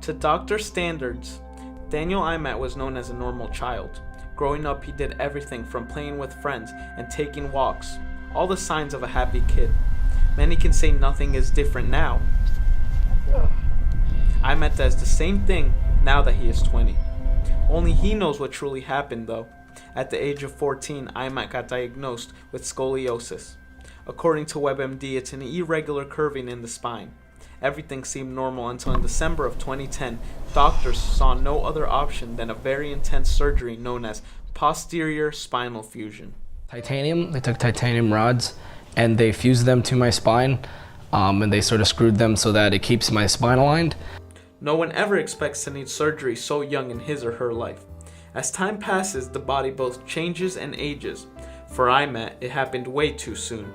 To doctor standards, Daniel Imat was known as a normal child. Growing up, he did everything from playing with friends and taking walks, all the signs of a happy kid. Many can say nothing is different now. Imat does the same thing now that he is 20. Only he knows what truly happened though. At the age of 14, Imat got diagnosed with scoliosis. According to WebMD, it's an irregular curving in the spine. Everything seemed normal until in December of 2010, doctors saw no other option than a very intense surgery known as posterior spinal fusion. They took titanium rods and they fused them to my spine, and they sort of screwed them so that it keeps my spine aligned. No one ever expects to need surgery so young in his or her life. As time passes, the body both changes and ages. For Imat, it happened way too soon.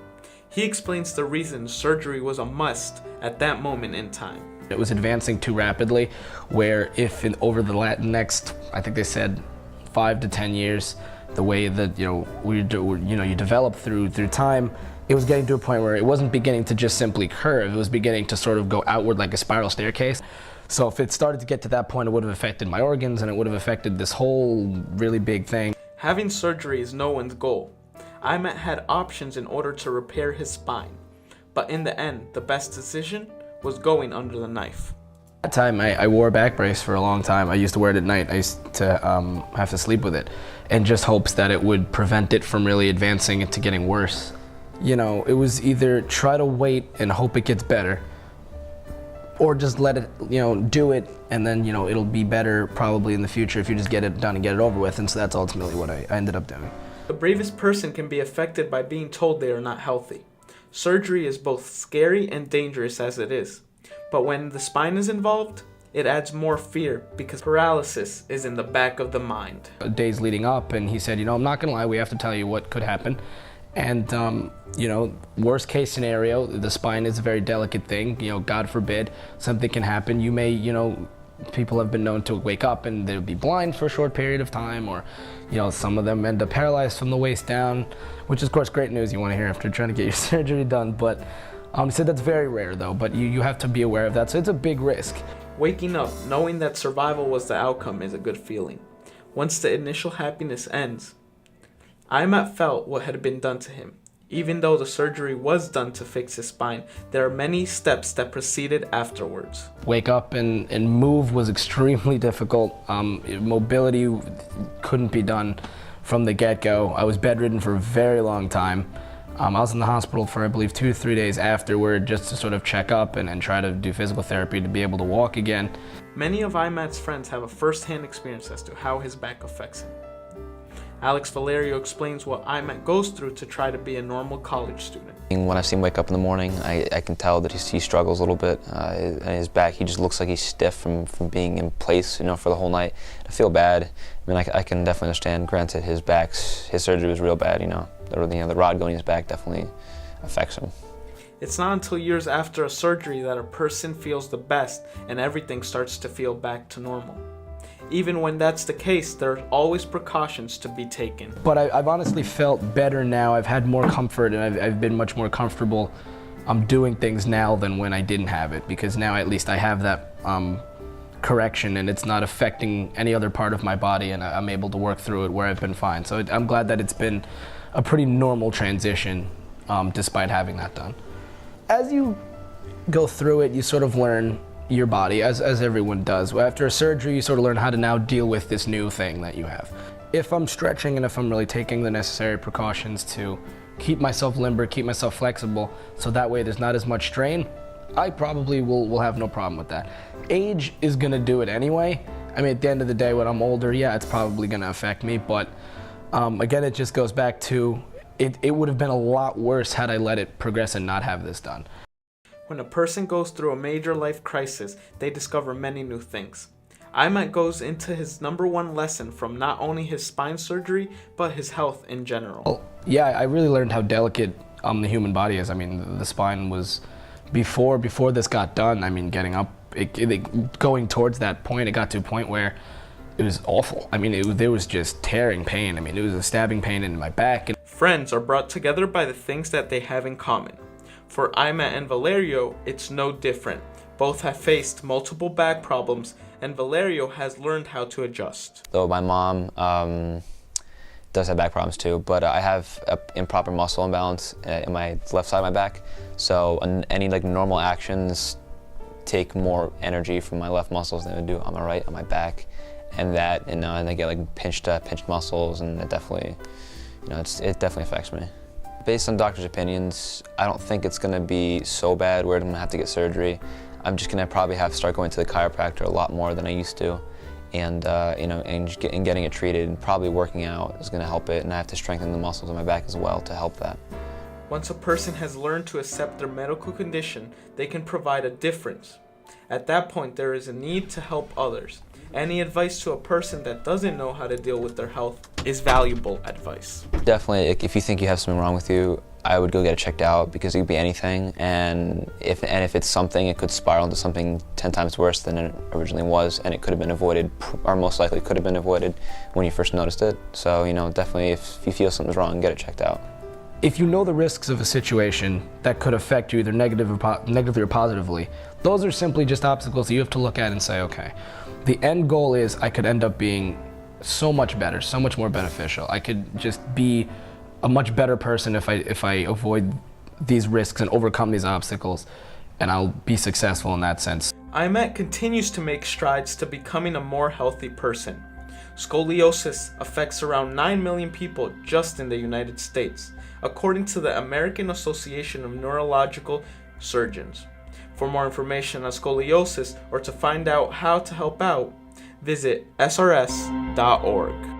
He explains the reason surgery was a must at that moment in time. It was advancing too rapidly, where if over the next, I think they said 5 to 10 years, the way that you develop through time, it was getting to a point where it wasn't beginning to just simply curve, it was beginning to sort of go outward like a spiral staircase. So if it started to get to that point, it would have affected my organs and it would have affected this whole really big thing. Having surgery is no one's goal. Imat had options in order to repair his spine, but in the end, the best decision was going under the knife. At that time, I wore a back brace for a long time. I used to wear it at night. I used to have to sleep with it, and just hopes that it would prevent it from really advancing into getting worse. You know, it was either try to wait and hope it gets better, or just let it, do it, and then, it'll be better probably in the future if you just get it done and get it over with. And so that's ultimately what I ended up doing. The bravest person can be affected by being told they are not healthy. Surgery is both scary and dangerous as it is. But when the spine is involved, it adds more fear because paralysis is in the back of the mind. Days leading up, and he said, I'm not gonna lie, we have to tell you what could happen. And, worst case scenario, the spine is a very delicate thing. God forbid, something can happen. You may, people have been known to wake up and they'll be blind for a short period of time, or, some of them end up paralyzed from the waist down, which is, of course, great news you want to hear after trying to get your surgery done. But he said that's very rare, though, but you have to be aware of that. So it's a big risk. Waking up, knowing that survival was the outcome is a good feeling. Once the initial happiness ends, Imat felt what had been done to him. Even though the surgery was done to fix his spine, there are many steps that proceeded afterwards. Wake up and move was extremely difficult. Mobility couldn't be done from the get-go. I was bedridden for a very long time. I was in the hospital for, I believe, 2 to 3 days afterward just to sort of check up and try to do physical therapy to be able to walk again. Many of Imat's friends have a first-hand experience as to how his back affects him. Alex Valerio explains what Imat goes through to try to be a normal college student. When I see him wake up in the morning, I can tell that he struggles a little bit. And his back, he just looks like he's stiff from being in place, for the whole night. I feel bad. I can definitely understand. Granted, his surgery was real bad. The rod going in his back definitely affects him. It's not until years after a surgery that a person feels the best and everything starts to feel back to normal. Even when that's the case, there are always precautions to be taken. But I've honestly felt better now. I've had more comfort and I've been much more comfortable doing things now than when I didn't have it, because now at least I have that correction and it's not affecting any other part of my body, and I'm able to work through it where I've been fine. So I'm glad that it's been a pretty normal transition despite having that done. As you go through it, you sort of learn your body, as everyone does. After a surgery, you sort of learn how to now deal with this new thing that you have. If I'm stretching and if I'm really taking the necessary precautions to keep myself limber, keep myself flexible, so that way there's not as much strain, I probably will have no problem with that. Age is gonna do it anyway. At the end of the day, when I'm older, yeah, it's probably gonna affect me, but again, it just goes back to, it would have been a lot worse had I let it progress and not have this done. When a person goes through a major life crisis, they discover many new things. Imat goes into his #1 lesson from not only his spine surgery, but his health in general. Well, yeah, I really learned how delicate the human body is. The spine was, before this got done, getting up, going towards that point, it got to a point where it was awful. There was just tearing pain. It was a stabbing pain in my back. Friends are brought together by the things that they have in common. For Imat and Valerio, it's no different. Both have faced multiple back problems, and Valerio has learned how to adjust. Though my mom does have back problems too, but I have an improper muscle imbalance in my left side of my back. So any like normal actions take more energy from my left muscles than they would do on my right, on my back, and I get like pinched muscles, and it definitely, it definitely affects me. Based on doctors' opinions, I don't think it's gonna be so bad where I'm gonna have to get surgery. I'm just gonna probably have to start going to the chiropractor a lot more than I used to, and getting it treated and probably working out is gonna help it, and I have to strengthen the muscles in my back as well to help that. Once a person has learned to accept their medical condition, they can provide a difference. At that point, there is a need to help others. Any advice to a person that doesn't know how to deal with their health is valuable advice. Definitely, if you think you have something wrong with you, I would go get it checked out, because it could be anything, and if it's something, it could spiral into something 10 times worse than it originally was, and it could have been avoided, or most likely could have been avoided when you first noticed it. So, definitely if you feel something's wrong, get it checked out. If you know the risks of a situation that could affect you either negatively or positively, those are simply just obstacles that you have to look at and say, okay, the end goal is I could end up being so much better, so much more beneficial. I could just be a much better person if I avoid these risks and overcome these obstacles, and I'll be successful in that sense. IMET continues to make strides to becoming a more healthy person. Scoliosis affects around 9 million people just in the United States, according to the American Association of Neurological Surgeons. For more information on scoliosis or to find out how to help out, visit srs.org.